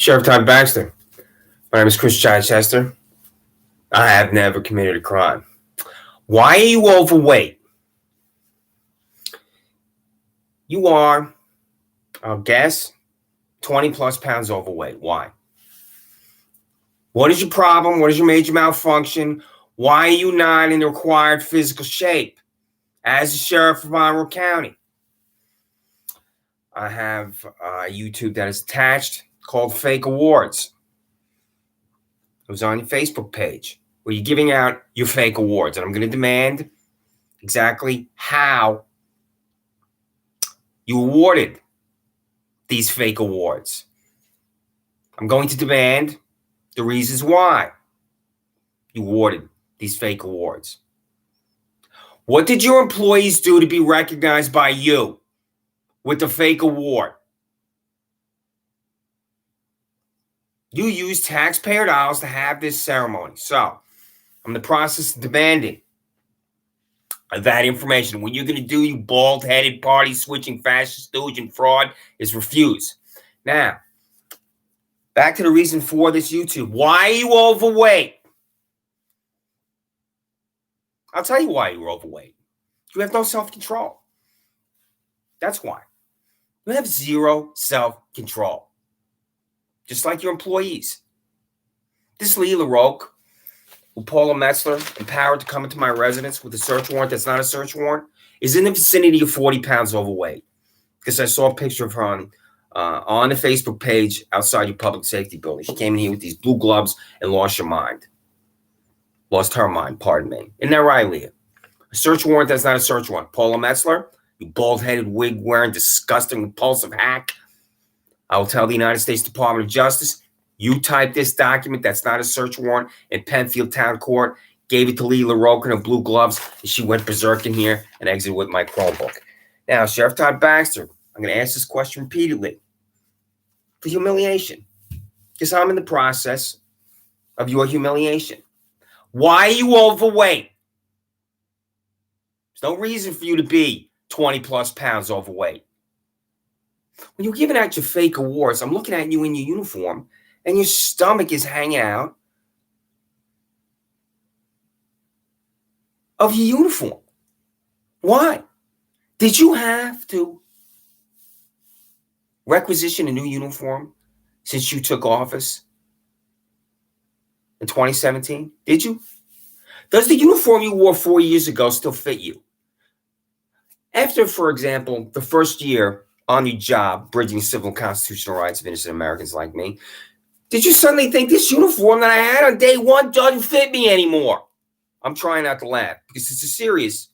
Sheriff Todd Baxter. My name is Chris Chichester. I have never committed a crime. Why are you overweight? You are, I'll guess, 20 plus pounds overweight. Why? What is your problem? What is your major malfunction? Why are you not in the required physical shape as a sheriff of Monroe County? I have a YouTube that is attached called Fake Awards. It was on your Facebook page where you're giving out your fake awards. And I'm going to demand exactly how you awarded these fake awards. I'm going to demand the reasons why you awarded these fake awards. What did your employees do to be recognized by you with the fake award? You used taxpayer dollars to have this ceremony. So I'm in the process of demanding that information. What you're going to do, you bald-headed, party-switching, fascist, stooge, and fraud, is refuse. Now, back to the reason for this YouTube. Why are you overweight? I'll tell you why you're overweight. You have no self-control. That's why. You have zero self-control. Just like your employees. This Lee LaRoque, who Paula Metzler empowered to come into my residence with a search warrant that's not a search warrant, is in the vicinity of 40 pounds overweight. Because I saw a picture of her on the Facebook page outside your public safety building. She came in here with these blue gloves and lost her mind. Lost her mind, pardon me. Isn't that right, Leah? A search warrant that's not a search warrant. Paula Metzler, you bald-headed, wig-wearing, disgusting, repulsive hack. I will tell the United States Department of Justice, you typed this document that's not a search warrant in Penfield Town Court, gave it to Lee LaRoque in her blue gloves, and she went berserk in here and exited with my Chromebook. Now, Sheriff Todd Baxter, I'm going to ask this question repeatedly for humiliation, because I'm in the process of your humiliation. Why are you overweight? There's no reason for you to be 20 plus pounds overweight. When you're giving out your fake awards, I'm looking at you in your uniform, and your stomach is hanging out of your uniform. Why? Did you have to requisition a new uniform since you took office in 2017? Did you? Does the uniform you wore 4 years ago still fit you? After, for example, the first year on your job, bridging civil and constitutional rights of innocent Americans like me, did you suddenly think this uniform that I had on day one doesn't fit me anymore? I'm trying not to laugh because it's a serious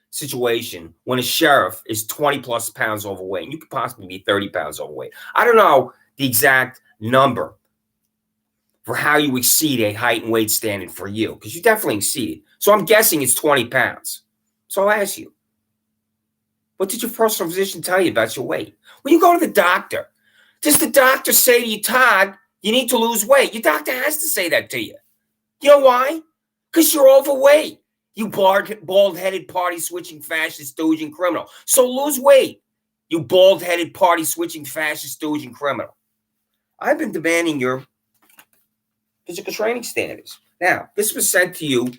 situation when a sheriff is 20 plus pounds overweight. You could possibly be 30 pounds overweight. I don't know the exact number for how you exceed a height and weight standard for you, because you definitely exceeded. So I'm guessing it's 20 pounds. So I'll ask you, what did your personal physician tell you about your weight? When you go to the doctor, does the doctor say to you, Todd, you need to lose weight? Your doctor has to say that to you. You know why? Because you're overweight. You bald-headed, party-switching, fascist, stooge, and criminal. So lose weight, you bald-headed, party-switching, fascist, stooge, and criminal. I've been demanding your physical training standards. Now, this was sent to you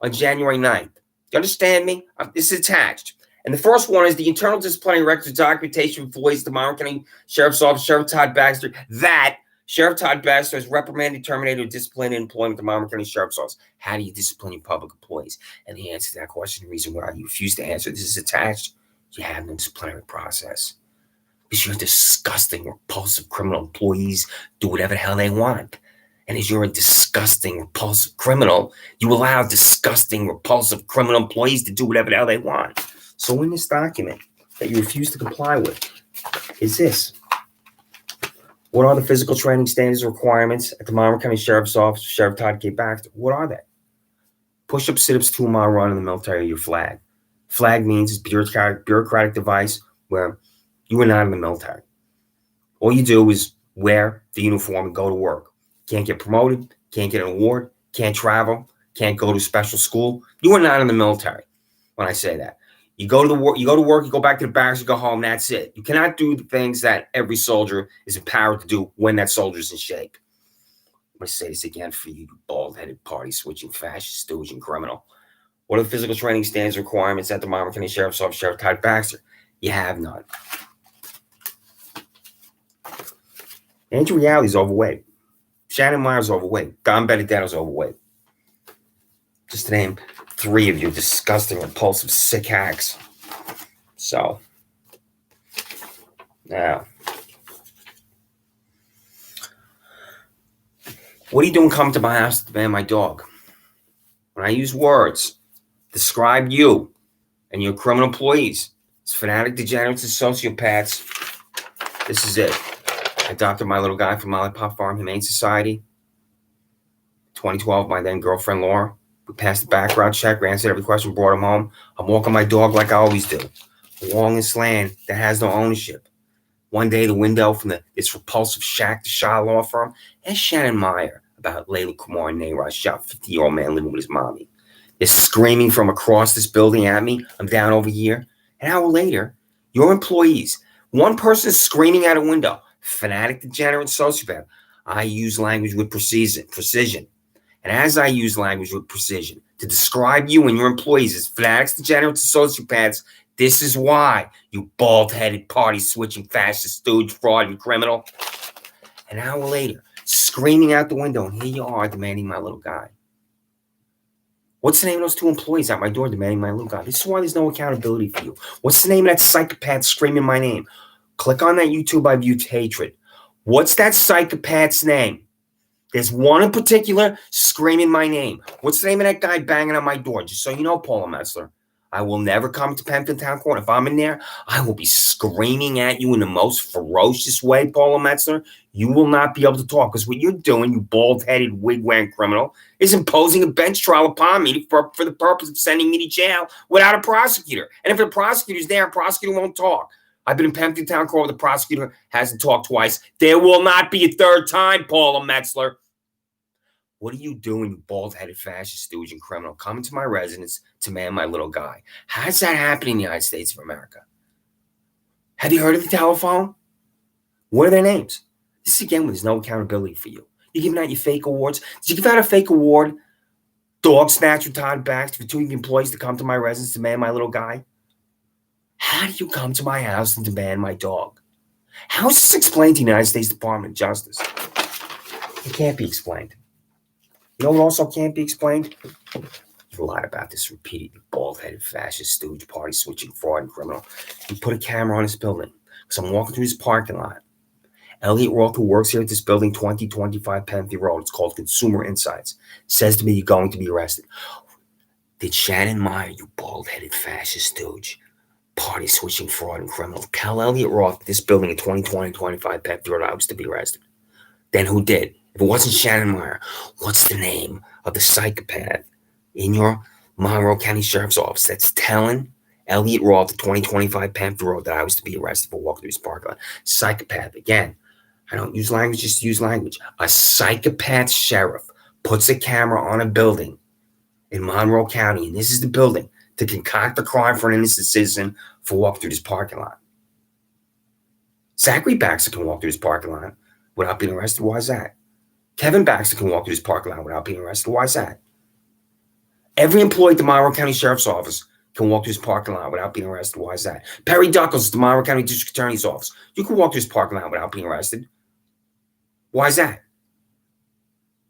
on January 9th. You understand me? This is attached. And the first one is the internal disciplinary records documentation of employees of the Monroe County Sheriff's Office, Sheriff Todd Baxter, that Sheriff Todd Baxter has reprimanded, terminated, or disciplined in employment at the Monroe County Sheriff's Office. How do you discipline your public employees? And the answer to that question, the reason why you refuse to answer this is attached, you have no disciplinary process. Because you're disgusting, repulsive criminal employees do whatever the hell they want. And as you're a disgusting, repulsive criminal, you allow disgusting, repulsive criminal employees to do whatever the hell they want. So in this document that you refuse to comply with is this. What are the physical training standards and requirements at the Monroe County Sheriff's Office, Sheriff Todd K. Baxter? What are they? Push-up, sit-ups, 2-mile run in the military are your flag. Flag means it's a bureaucratic device where you are not in the military. All you do is wear the uniform and go to work. Can't get promoted, can't get an award, can't travel, can't go to special school. You are not in the military when I say that. You go to work, you go back to the barracks, you go home, that's it. You cannot do the things that every soldier is empowered to do when that soldier's in shape. I'm going to say this again for you bald-headed, party-switching, fascist, stooge, and criminal. What are the physical training standards requirements at the Monroe County Sheriff's Office, Sheriff Todd Baxter? You have none. Andrew Reality's overweight. Shannon Meyer's overweight. Don Benedetto's overweight. Just to name 3 of your disgusting, repulsive, sick hacks. So, now, what are you doing coming to my house to demand my dog? When I use words, describe you and your criminal employees as fanatic degenerates and sociopaths, this is it. I adopted my little guy from Lollipop Farm Humane Society. 2012, my then girlfriend Laura. We passed the background check, answered every question, brought him home. I'm walking my dog like I always do. Along this land that has no ownership. One day, the window from this repulsive shack to Shaw law firm asked Shannon Meyer about Layla Kumar and Nayra, shot 50-year-old man living with his mommy. They're screaming from across this building at me. I'm down over here. An hour later, your employees, one person is screaming out a window, fanatic, degenerate, sociopath. I use language with precision. And as I use language with precision to describe you and your employees as fanatics, degenerates, and sociopaths, this is why, you bald-headed, party-switching, fascist, stooge, fraud, and criminal. An hour later, screaming out the window, and here you are demanding my little guy. What's the name of those 2 employees at my door demanding my little guy? This is why there's no accountability for you. What's the name of that psychopath screaming my name? Click on that YouTube I viewed hatred. What's that psychopath's name? There's one in particular screaming my name. What's the name of that guy banging on my door? Just so you know, Paula Metzler, I will never come to Penfield Town Court. If I'm in there, I will be screaming at you in the most ferocious way, Paula Metzler. You will not be able to talk because what you're doing, you bald-headed, wig-wearing criminal, is imposing a bench trial upon me for the purpose of sending me to jail without a prosecutor. And if the prosecutor's there, a prosecutor won't talk. I've been in Penfield Town Court where the prosecutor hasn't talked twice. There will not be a third time, Paula Metzler. What are you doing, you bald-headed fascist, stooge, and criminal, coming to my residence to man my little guy? How does that happen in the United States of America? Have you heard of the telephone? What are their names? This is again when there's no accountability for you. You're giving out your fake awards. Did you give out a fake award, dog snatcher Todd Baxter, for 2 of your employees to come to my residence to man my little guy? How do you come to my house and demand my dog? How is this explained to the United States Department of Justice? It can't be explained. You know what also can't be explained? You've lied about this repeatedly, bald-headed, fascist, stooge, party-switching, fraud, and criminal. You put a camera on this building because I'm walking through this parking lot. Elliot Roth, who works here at this building, 2025 Penfield Road, it's called Consumer Insights, says to me you're going to be arrested. Did Shannon Meyer, you bald-headed, fascist, stooge, party-switching, fraud, and criminal, tell Elliot Roth this building in 2025 Penfield Road I was to be arrested? Then who did? If it wasn't Shannon Meyer, what's the name of the psychopath in your Monroe County Sheriff's Office that's telling Elliot Roth, the 2025 Penfield Road, that I was to be arrested for walking through his parking lot? Psychopath. Again, I don't use language, just use language. A psychopath sheriff puts a camera on a building in Monroe County, and this is the building, to concoct a crime for an innocent citizen for walking through this parking lot. Zachary Baxter can walk through this parking lot without being arrested. Why is that? Kevin Baxter can walk through this parking lot without being arrested. Why is that? Every employee at the Monroe County Sheriff's Office can walk through this parking lot without being arrested. Why is that? Perry Duckles at the Monroe County District Attorney's Office. You can walk through this parking lot without being arrested. Why is that?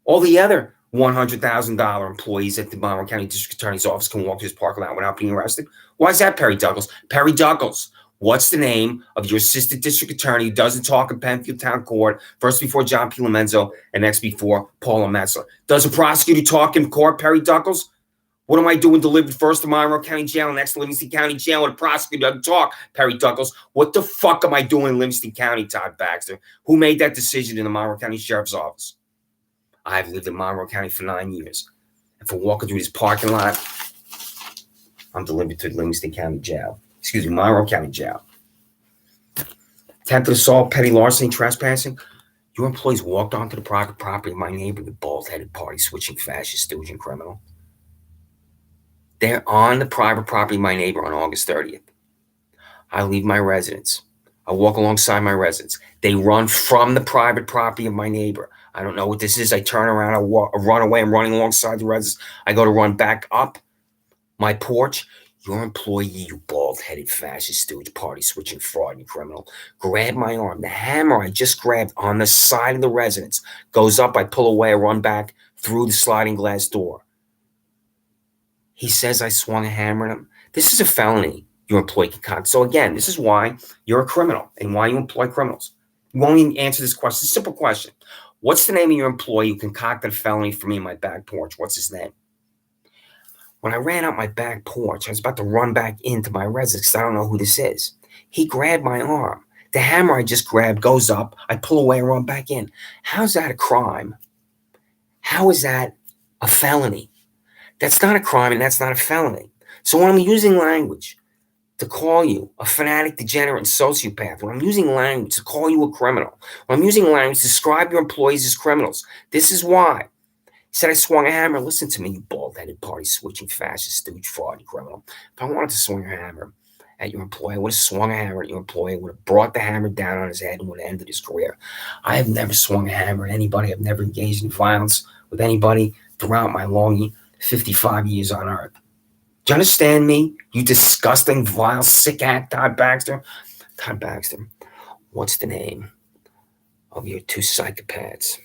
All the other $100,000 employees at the Monroe County District Attorney's Office can walk through this parking lot without being arrested. Why is that, Perry Duckles? Perry Duckles. What's the name of your assistant district attorney who doesn't talk in Penfield Town Court, first before John P. Lomenzo and next before Paula Metzler? Does a prosecutor talk in court, Perry Duckles? What am I doing delivered first to Monroe County Jail and next to Livingston County Jail when a prosecutor doesn't talk, Perry Duckles? What the fuck am I doing in Livingston County, Todd Baxter? Who made that decision in the Monroe County Sheriff's Office? I've lived in Monroe County for 9 years. And for walking through this parking lot, I'm delivered to Livingston County Jail. Monroe County Jail. Attempted assault, petty larceny, trespassing. Your employees walked onto the private property of my neighbor, the bald-headed, party-switching, fascist, stooge, and criminal. They're on the private property of my neighbor on August 30th. I leave my residence. I walk alongside my residence. They run from the private property of my neighbor. I don't know what this is. I turn around, I run away. I'm running alongside the residence. I go to run back up my porch. Your employee, you bald-headed fascist stooge, party-switching fraud, you criminal, grabbed my arm. The hammer I just grabbed on the side of the residence goes up. I pull away. I run back through the sliding glass door. He says I swung a hammer at him. This is a felony your employee concocted. So again, this is why you're a criminal and why you employ criminals. You won't even answer this question. It's a simple question. What's the name of your employee who concocted a felony for me in my back porch? What's his name? When I ran out my back porch, I was about to run back into my residence because I don't know who this is. He grabbed my arm. The hammer I just grabbed goes up. I pull away and run back in. How's that a crime? How is that a felony? That's not a crime and that's not a felony. So when I'm using language to call you a fanatic, degenerate, and sociopath, when I'm using language to call you a criminal, when I'm using language to describe your employees as criminals, this is why. He said I swung a hammer. Listen to me, you bald-headed, party-switching, fascist, stooge, fraud, criminal. If I wanted to swing a hammer at your employee, I would have swung a hammer at your employee, would have brought the hammer down on his head and would have ended his career. I have never swung a hammer at anybody. I've never engaged in violence with anybody throughout my long 55 years on earth. Do you understand me? You disgusting, vile, sick act, Todd Baxter. Todd Baxter, what's the name of your two psychopaths?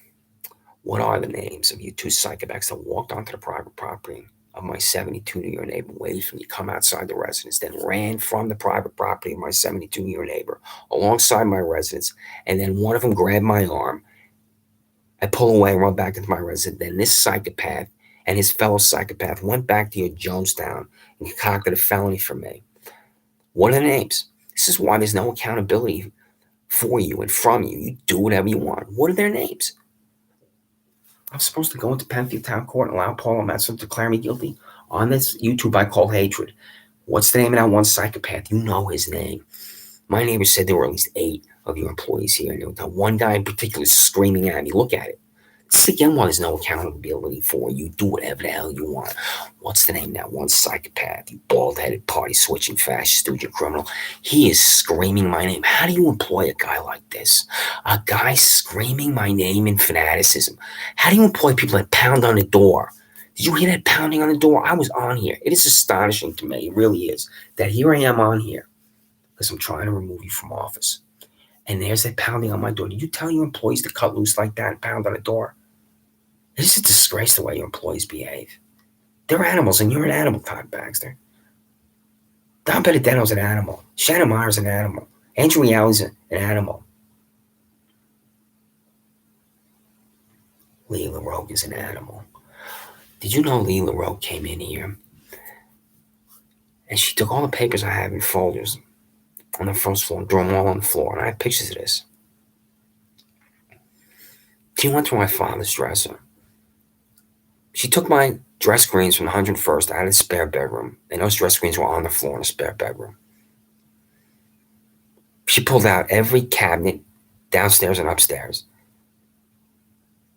What are the names of you two psychopaths that walked onto the private property of my 72-year neighbor, waited for me to come outside the residence, then ran from the private property of my 72-year neighbor alongside my residence, and then one of them grabbed my arm. I pull away and run back into my residence. Then this psychopath and his fellow psychopath went back to your Jonestown and concocted a felony for me. What are the names? This is why there's no accountability for you and from you. You do whatever you want. What are their names? I'm supposed to go into Penfield Town Court and allow Paul Metzer to declare me guilty on this YouTube I call hatred. What's the name of that one psychopath? You know his name. My neighbor said there were at least 8 of your employees here, and there was one guy in particular screaming at me. Look at it. This is again why there's no accountability for you. Do whatever the hell you want. What's the name of that one psychopath? You bald-headed, party-switching, fascist, stooge, criminal. He is screaming my name. How do you employ a guy like this? A guy screaming my name in fanaticism. How do you employ people that pound on the door? Did you hear that pounding on the door? I was on here. It is astonishing to me. It really is. That here I am on here because I'm trying to remove you from office. And there's that pounding on my door. Did you tell your employees to cut loose like that and pound on the door? It is a disgrace the way your employees behave. They're animals, and you're an animal, Todd Baxter. Don Benedetto's an animal. Shannon Meyer's an animal. Andrew Yow's an animal. Lee LaRogue is an animal. Did you know Lee LaRogue came in here and she took all the papers I have in folders on the first floor and threw them all on the floor, and I have pictures of this. She went through my father's dresser. She took my dress screens from the 101st out of the spare bedroom, and those dress screens were on the floor in the spare bedroom. She pulled out every cabinet downstairs and upstairs.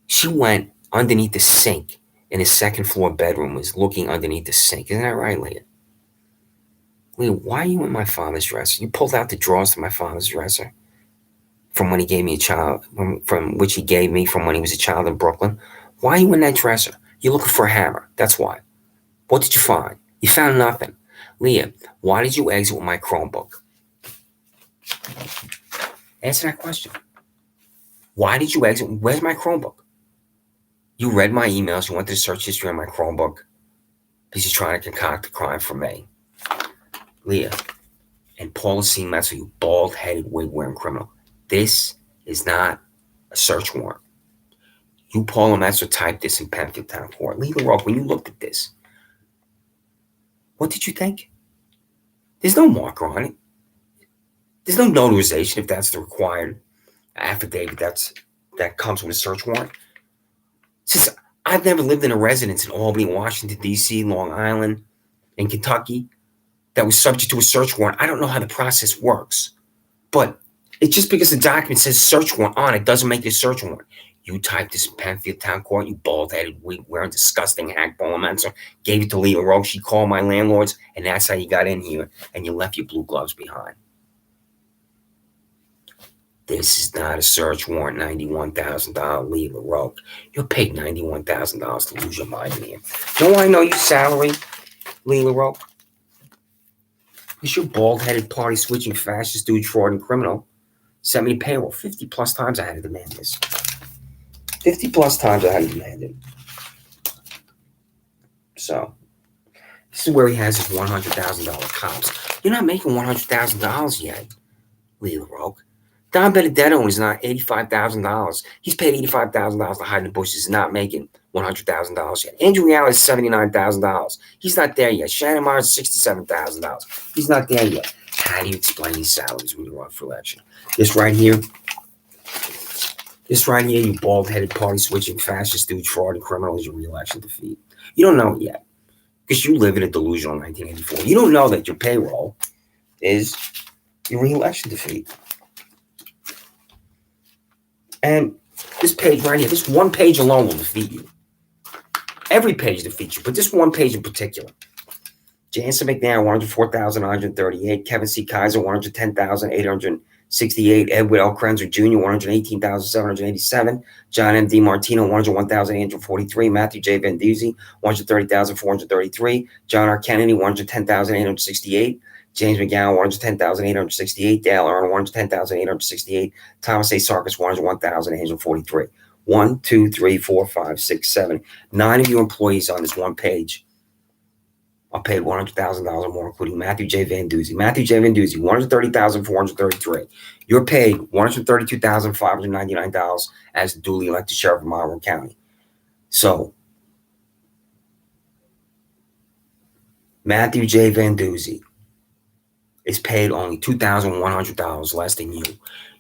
She went underneath the sink in his second floor bedroom, was looking underneath the sink. Isn't that right, Leah? Leah, why are you in my father's dresser? You pulled out the drawers to my father's dresser from when he gave me a child, from which he gave me from when he was a child in Brooklyn. Why are you in that dresser? You're looking for a hammer. That's why. What did you find? You found nothing. Leah, why did you exit with my Chromebook? Answer that question. Why did you exit? Where's my Chromebook? You read my emails. You went to the search history on my Chromebook because you're trying to concoct a crime for me. Leah and Paula C. Metzer, you bald-headed, wig-wearing criminal. This is not a search warrant. You, Paula Metzer, typed this in Penfield Town Court. Lee LaRogue, when you looked at this, what did you think? There's no marker on it. There's no notarization if that's the required affidavit that comes with a search warrant. Since I've never lived in a residence in Albany, Washington, D.C., Long Island, and Kentucky that was subject to a search warrant, I don't know how the process works. But it's just because the document says search warrant on it doesn't make it a search warrant. You typed this in Penfield Town Court, you bald-headed, wearing disgusting hack bowler gave it to Leah Rowe. She called my landlords, and that's how you got in here, and you left your blue gloves behind. This is not a search warrant, $91,000 Leah Rowe. You're paid $91,000 to lose your mind in here. You know why I know your salary, Leah Rowe? Because you're bald-headed, party-switching, fascist, Stooge, fraud, and criminal. Sent me to payroll 50 plus times I had to demand this. 50 plus times I had to demand it. So, this is where he has his $100,000 cops. You're not making $100,000 yet, Leah Rowe. Don Benedetto is not $85,000. He's paid $85,000 to hide in the bushes. He's not making $100,000 yet. Andrew Reale is $79,000. He's not there yet. Shannon Myers is $67,000. He's not there yet. How do you explain these salaries when you run for election? This right here, you bald-headed, party-switching, fascist, Stooge, fraud, and criminal is your re-election defeat. You don't know it yet because you live in a delusional 1984. You don't know that your payroll is your re-election defeat. And this page right here, this one page alone will defeat you. Every page defeats you, but this one page in particular. Jansen McNair, 104,138. Kevin C. Kaiser, 110,868. Edward L. Krenzer Jr., 118,787. John M. DiMartino, 101,843. Matthew J. Venduzzi, 130,433. John R. Kennedy, 110,868. James McGowan, 110,868. Dale Earn, 110,868. Thomas A. Sarkis, 101,843. 1, 2, 3, 4, 5, 6, 7. 9 of your employees on this one page are paid $100,000 or more, including Matthew J. Venduzzi. Matthew J. Venduzzi, $130,433. You're paid $132,599 as the duly elected sheriff of Monroe County. So, Matthew J. Venduzzi is paid only $2,100 less than you.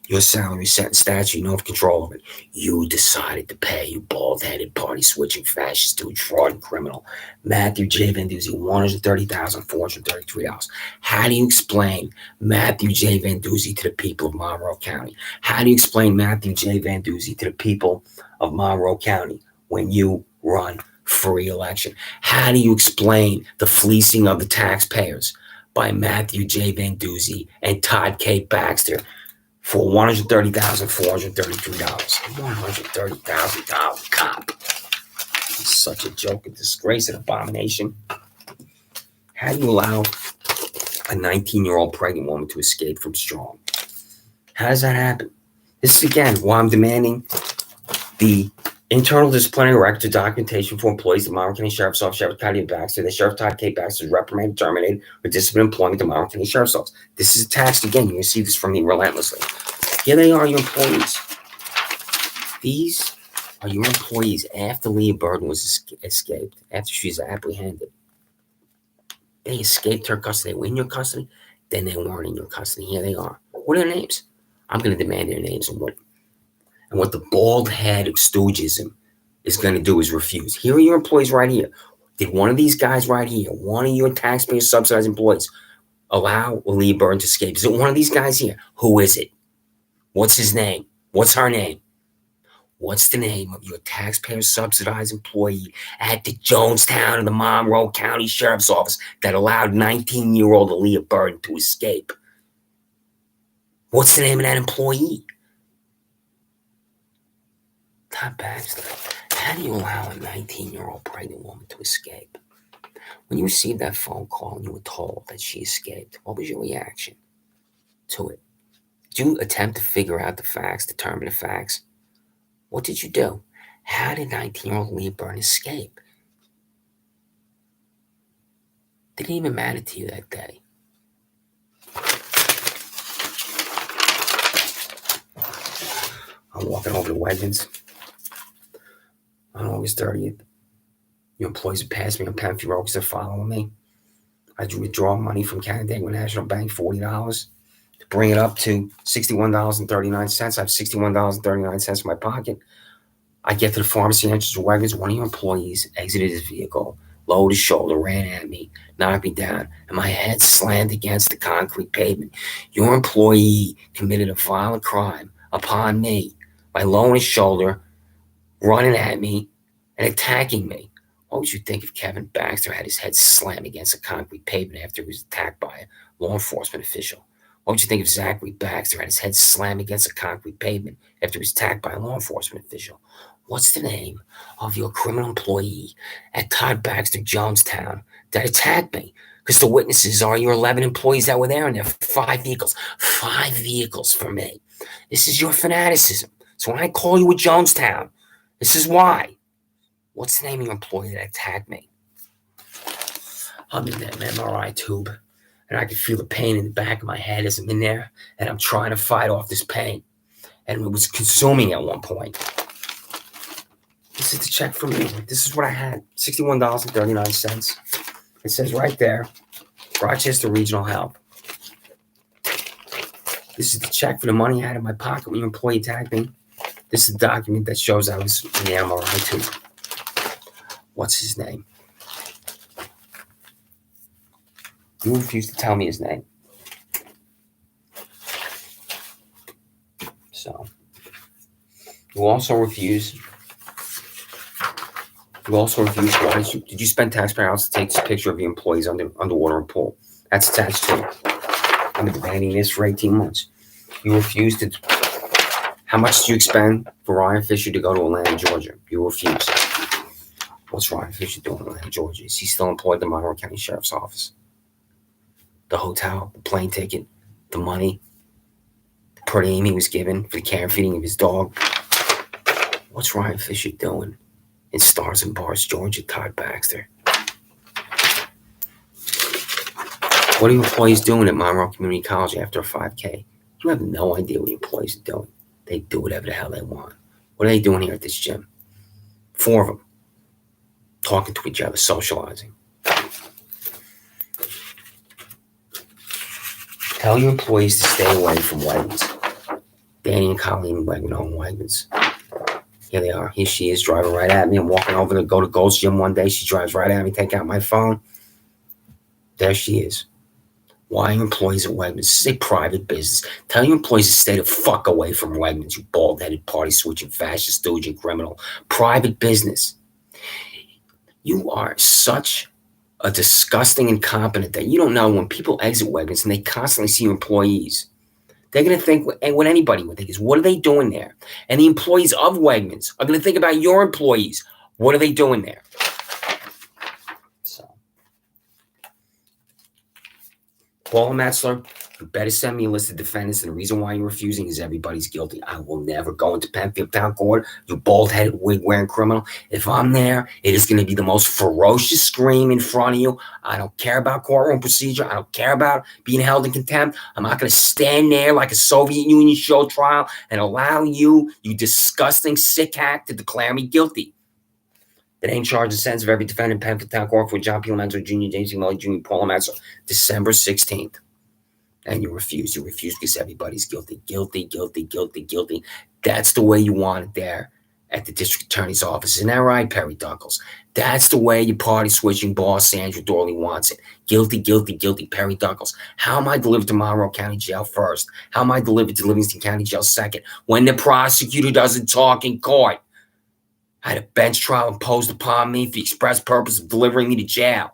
Your salary is set in statute. You don't have control of it. You decided to pay, you bald-headed, party-switching, fascist, Stooge, fraud, and criminal. Matthew J. Venduzzi, $130,433. How do you explain Matthew J. Venduzzi to the people of Monroe County? How do you explain Matthew J. Venduzzi to the people of Monroe County when you run for re-election? How do you explain the fleecing of the taxpayers by Matthew J. Venduzzi and Todd K. Baxter for $130,433? $130,000 cop. It's such a joke, a disgrace, an abomination. How do you allow a 19-year-old pregnant woman to escape from Strong? How does that happen? This is, again, why I'm demanding the internal disciplinary record to documentation for employees of Monroe County Sheriff's Office, Sheriff Todd K. Baxter. The Sheriff Todd K. Baxter is reprimanded, terminated, or disciplined employment to Monroe County Sheriff's Office. This is attached again. You receive this from me relentlessly. Here they are, your employees. These are your employees after Leah Burden was escaped, after she was apprehended. They escaped her custody. They were in your custody, then they weren't in your custody. Here they are. What are their names? I'm going to demand their names and what the bald head of Stoogism is going to do is refuse. Here are your employees right here. Did one of these guys right here, one of your taxpayer subsidized employees, allow Leah Burden to escape? Is it one of these guys here? Who is it? What's his name? What's her name? What's the name of your taxpayer subsidized employee at the Jonestown and the Monroe County Sheriff's Office that allowed 19-year-old Leah Burden to escape? What's the name of that employee? Todd Baxter. How do you allow a 19-year-old pregnant woman to escape? When you received that phone call and you were told that she escaped, what was your reaction to it? Did you attempt to figure out the facts, determine the facts? What did you do? How did 19-year-old Leah Burden escape? Didn't even matter to you that day. I'm walking over to Wegmans on August 30th. Your employees have passed me on Penfield Road because they're following me. I withdraw money from Canandaigua National Bank, $40, to bring it up to $61.39. I have $61.39 in my pocket. I get to the pharmacy entrance of Wegmans. One of your employees exited his vehicle, lowered his shoulder, ran at me, knocked me down, and my head slammed against the concrete pavement. Your employee committed a violent crime upon me by lowering his shoulder, running at me and attacking me. What would you think if Kevin Baxter had his head slammed against a concrete pavement after he was attacked by a law enforcement official? What would you think if Zachary Baxter had his head slammed against a concrete pavement after he was attacked by a law enforcement official? What's the name of your criminal employee at Todd Baxter Jonestown that attacked me? Because the witnesses are your 11 employees that were there, and there are 5 vehicles. 5 vehicles for me. This is your fanaticism. So when I call you a Jonestown, this is why. What's the name of your employee that attacked me? I'm in that MRI tube, and I can feel the pain in the back of my head as I'm in there, and I'm trying to fight off this pain. And it was consuming at one point. This is the check from me. This is what I had, $61.39. It says right there, Rochester Regional Health. This is the check for the money I had in my pocket when your employee attacked me. This is the document that shows I was in the MRI tube. What's his name? You refuse to tell me his name. So, you also refuse. Why did you spend taxpayer dollars to take this picture of your employees underwater in a pool? That's attached to it. I've been demanding this for 18 months. You refuse to. How much did you expend for Ryan Fisher to go to Atlanta, Georgia? You refuse. What's Ryan Fisher doing in Atlanta, Georgia? Is he still employed at the Monroe County Sheriff's Office? The hotel, the plane ticket, the money, the per diem he was given for the care and feeding of his dog. What's Ryan Fisher doing in Stars and Bars, Georgia, Todd Baxter? What are your employees doing at Monroe Community College after a 5K? You have no idea what your employees are doing. They do whatever the hell they want. What are they doing here at this gym? 4 of them. Talking to each other, socializing. Tell your employees to stay away from Wegmans. Danny and Colleen Wegman own Wegmans. Here they are. Here she is, driving right at me. I'm walking over to go to Gold's Gym one day. She drives right at me, take out my phone. There she is. Why are your employees at Wegmans? This is a private business. Tell your employees to stay the fuck away from Wegmans, you bald-headed, party-switching, fascist, stooge, and criminal. Private business. You are such a disgusting incompetent that you don't know when people exit Wegmans and they constantly see your employees. They're going to think what anybody would think is, what are they doing there? And the employees of Wegmans are going to think about your employees. What are they doing there? So, Paula Metzler, you better send me a list of defendants, and the reason why you're refusing is everybody's guilty. I will never go into Penfield Town Court, you bald-headed, wig-wearing criminal. If I'm there, it is going to be the most ferocious scream in front of you. I don't care about courtroom procedure. I don't care about being held in contempt. I'm not going to stand there like a Soviet Union show trial and allow you disgusting sick hack, to declare me guilty. The name, charge, and sentence of every defendant in Penfield Town Court for John P. Lomenzo Jr., James E. Mully Jr., Paula Metzler, December 16th. And you refuse. You refuse because everybody's guilty. Guilty, guilty, guilty, guilty. That's the way you want it there at the district attorney's office. Isn't that right, Perry Duckles? That's the way your party-switching boss, Sandra Dorley, wants it. Guilty, guilty, guilty, Perry Duckles. How am I delivered to Monroe County Jail first? How am I delivered to Livingston County Jail second? When the prosecutor doesn't talk in court. I had a bench trial imposed upon me for the express purpose of delivering me to jail.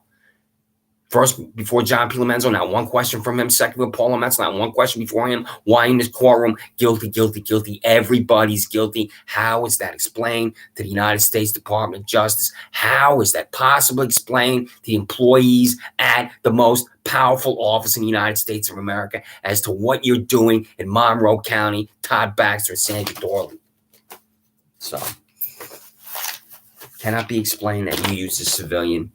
First, before John P. Lomenzo, not one question from him. Second, with Paula Metzler, not one question before him. Why in this courtroom? Guilty, guilty, guilty. Everybody's guilty. How is that explained to the United States Department of Justice? How is that possibly explained to the employees at the most powerful office in the United States of America as to what you're doing in Monroe County, Todd Baxter, and Sandra Dorley? So, cannot be explained that you used a civilian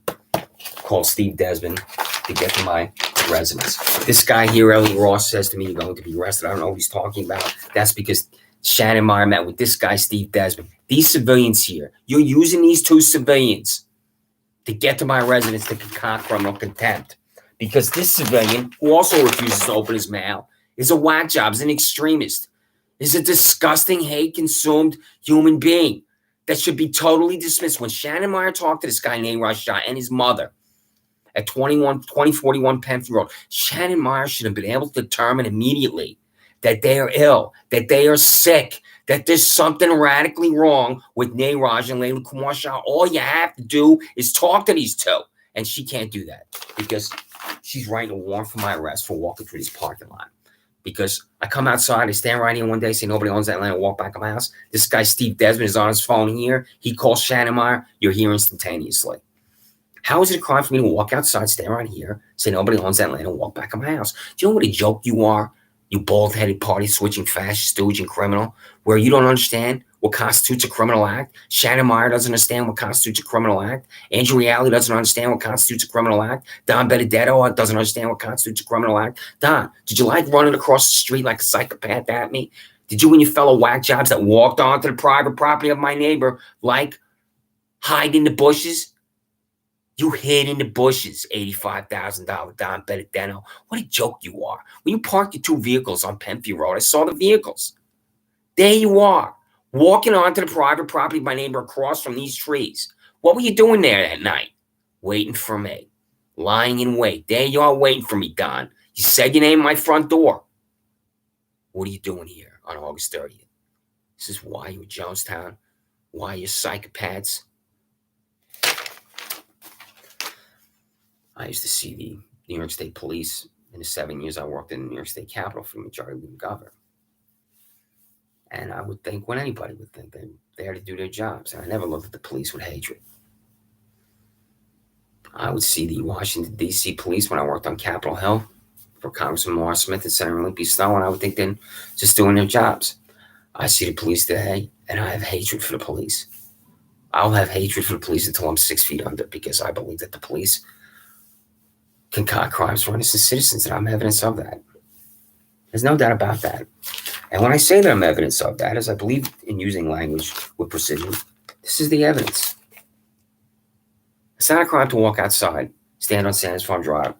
called Steve Desmond to get to my residence. This guy here, Elliot Ross, says to me, you're going to be arrested. I don't know what he's talking about. That's because Shannon Meyer met with this guy, Steve Desmond. These civilians here, you're using these 2 civilians to get to my residence to concoct criminal contempt. Because this civilian, who also refuses to open his mouth, is a whack job, is an extremist, is a disgusting, hate-consumed human being that should be totally dismissed. When Shannon Meyer talked to this guy named Rashad and his mother at 2041 Penfield Road, Shannon Meyer should have been able to determine immediately that they are ill, that they are sick, that there's something radically wrong with Nairaj and Layla Kumar Shah. All you have to do is talk to these two. And she can't do that because she's writing a warrant for my arrest for walking through this parking lot. Because I come outside, I stand right here one day, say nobody owns that land, and walk back to my house. This guy, Steve Desmond, is on his phone here. He calls Shannon Meyer. You're here instantaneously. How is it a crime for me to walk outside, stand right here, say nobody owns that land, and walk back to my house? Do you know what a joke you are? You bald-headed, party-switching, fascist, stooge, and criminal, where you don't understand what constitutes a criminal act. Shannon Meyer doesn't understand what constitutes a criminal act. Andrew Reale doesn't understand what constitutes a criminal act. Don Benedetto doesn't understand what constitutes a criminal act. Don, did you like running across the street like a psychopath at me? Did you and your fellow whack jobs that walked onto the private property of my neighbor like hide in the bushes? You hid in the bushes, $85,000 Don Benedetto. What a joke you are. When you parked your two vehicles on Penfield Road, I saw the vehicles. There you are, walking onto the private property of my neighbor across from these trees. What were you doing there that night? Waiting for me. Lying in wait. There you are waiting for me, Don. You said your name at my front door. What are you doing here on August 30th? This is why you're Jonestown. Why you're psychopaths. I used to see the New York State Police in the 7 years I worked in the New York State Capitol for the majority of the governor. And I would think what anybody would think. They're there to do their jobs. And I never looked at the police with hatred. I would see the Washington, D.C. police when I worked on Capitol Hill for Congressman Morris Smith and Senator Olympia Snowe, and I would think they're just doing their jobs. I see the police today, and I have hatred for the police. I'll have hatred for the police until I'm 6 feet under, because I believe that the police concoct crimes for innocent citizens, and I'm evidence of that. There's no doubt about that. And when I say that I'm evidence of that, is I believe in using language with precision. This is the evidence. It's not a crime to walk outside, stand on Sanders Farm Drive,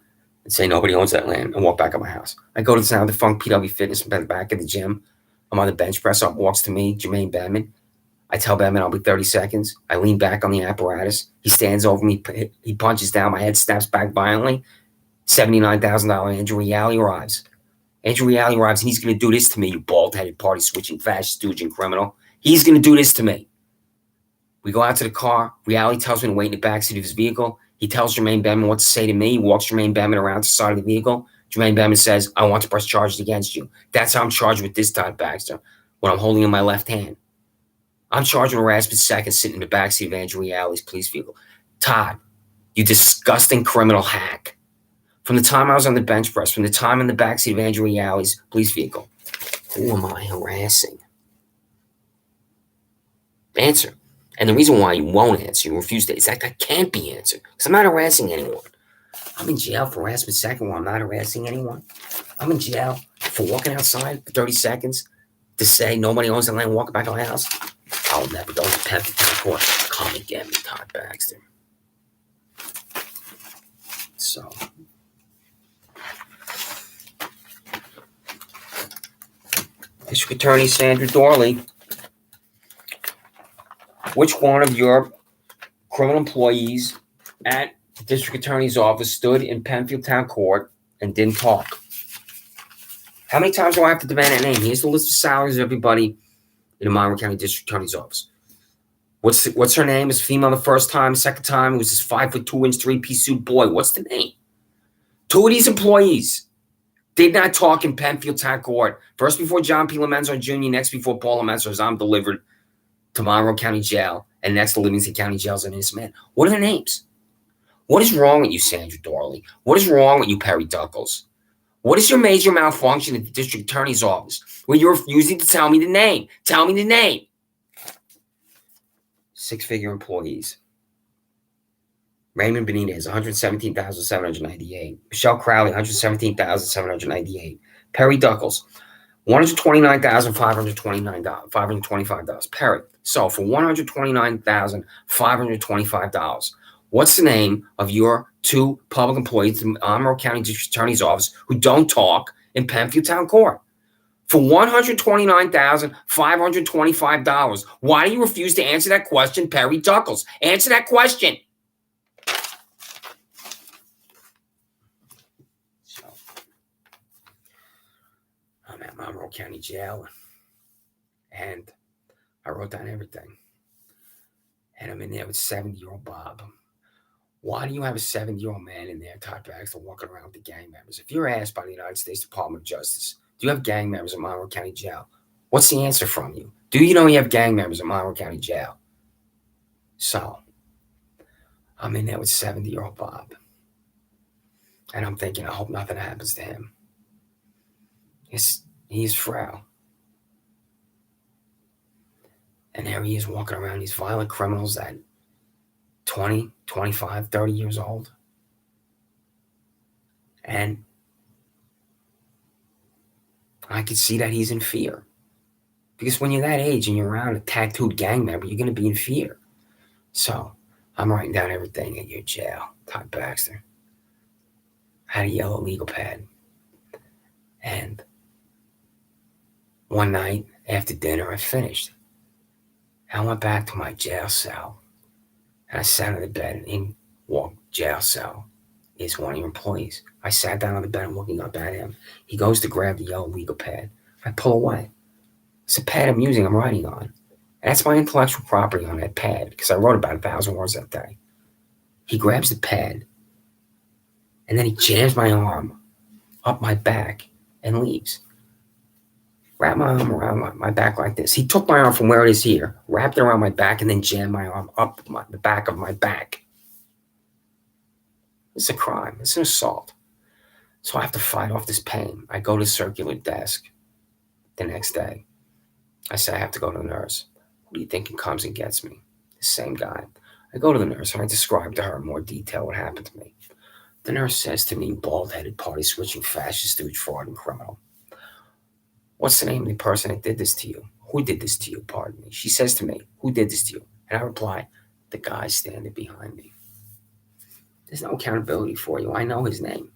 and say nobody owns that land, and walk back at my house. I go to the sound of the funk PW Fitness in the back of the gym. I'm on the bench press. Up walks to me, Jermaine Badman. I tell Badman I'll be 30 seconds. I lean back on the apparatus. He stands over me. He punches down. My head snaps back violently. $79,000 Andrew Reale arrives. Andrew Reale arrives, and he's going to do this to me, you bald-headed, party-switching, fascist, stooge, and criminal. He's going to do this to me. We go out to the car. Reale tells me to wait in the backseat of his vehicle. He tells Jermaine Badman what to say to me. He walks Jermaine Badman around to the side of the vehicle. Jermaine Badman says, I want to press charges against you. That's how I'm charged with this, Todd Baxter, what I'm holding in my left hand. I'm charged with harassment second, sitting in the backseat of Andrew Reale's police vehicle. Todd, you disgusting criminal hack. From the time I was on the bench press, from the time in the backseat of Andrew Reale's police vehicle, who am I harassing? Answer. And the reason why you won't answer, you refuse to, is that can't be answered, because I'm not harassing anyone. I'm in jail for harassment second while I'm not harassing anyone. I'm in jail for walking outside for 30 seconds to say nobody owns the land and walk back to my house. I'll never go to Penfield Court. Come and get me, Todd Baxter. So... District Attorney Sandra Dorley, which one of your criminal employees at the District Attorney's office stood in Penfield Town Court and didn't talk? How many times do I have to demand that name? Here's the list of salaries of everybody in the Monroe County District Attorney's office. What's her name? Is female the first time, second time? It was this 5'2", 3-piece suit boy. What's the name? Two of these employees did not talk in Penfield Town Court. First before John P. Lomenzo Jr., next before Paul Lomenzo, as I'm delivered to Monroe County Jail, and next to Livingston County Jail as an innocent man. What are their names? What is wrong with you, Sandra Dorley? What is wrong with you, Perry Duckles? What is your major malfunction at the District Attorney's office where you're refusing to tell me the name? Tell me the name. Six-figure employees. Raymond Benitez, $117,798. Michelle Crowley, $117,798. Perry Duckles, $129,525. Perry. So for $129,525, what's the name of your two public employees in the Monroe County District Attorney's office who don't talk in Penfield Town Court? For $129,525, why do you refuse to answer that question, Perry Duckles? Answer that question. I'm at Monroe County Jail, And I wrote down everything. And I'm in there with 70-year-old Bob. Why do you have a 70-year-old man in there, Todd Baxter, walking around with the gang members? If you're asked by the United States Department of Justice, do you have gang members in Monroe County Jail? What's the answer from you? Do you know you have gang members in Monroe County Jail? So, I'm in there with 70-year-old Bob. And I'm thinking, I hope nothing happens to him. He's frail. And there he is walking around these violent criminals at 20, 25, 30 years old. And I could see that he's in fear. Because when you're that age and you're around a tattooed gang member, you're going to be in fear. So I'm writing down everything at your jail, Todd Baxter. I had a yellow legal pad. And one night after dinner, I finished. I went back to my jail cell. And I sat on the bed, and in walked jail cell is one of your employees. I sat down on the bed and looking up at him. He goes to grab the yellow legal pad. I pull away. It's a pad I'm using, I'm writing on. And that's my intellectual property on that pad, because I wrote about 1,000 words that day. He grabs the pad, and then he jams my arm up my back and leaves. Wrapped my arm around my back like this. He took my arm from where it is here, wrapped it around my back, and then jammed my arm up the back of my back. It's a crime. It's an assault. So I have to fight off this pain. I go to the circular desk the next day. I say, I have to go to the nurse. What do you think? He comes and gets me? The same guy. I go to the nurse and I describe to her in more detail what happened to me. The nurse says to me, bald-headed, party-switching, fascist, stooge, fraud, and criminal. What's the name of the person that did this to you? Who did this to you? Pardon me. She says to me, who did this to you? And I reply, the guy standing behind me. There's no accountability for you. I know his name.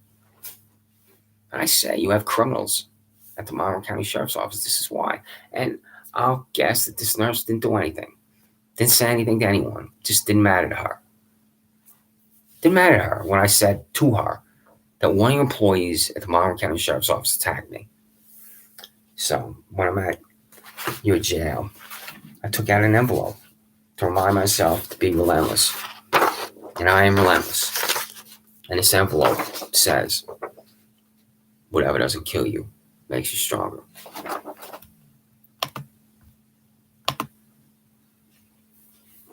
And I say, you have criminals at the Monroe County Sheriff's Office. This is why. And I'll guess that this nurse didn't do anything. Didn't say anything to anyone. Just didn't matter to her. Didn't matter to her when I said to her that one of your employees at the Monroe County Sheriff's Office attacked me. So when I'm at your jail, I took out an envelope to remind myself to be relentless. And I am relentless. And this envelope says, whatever doesn't kill you makes you stronger.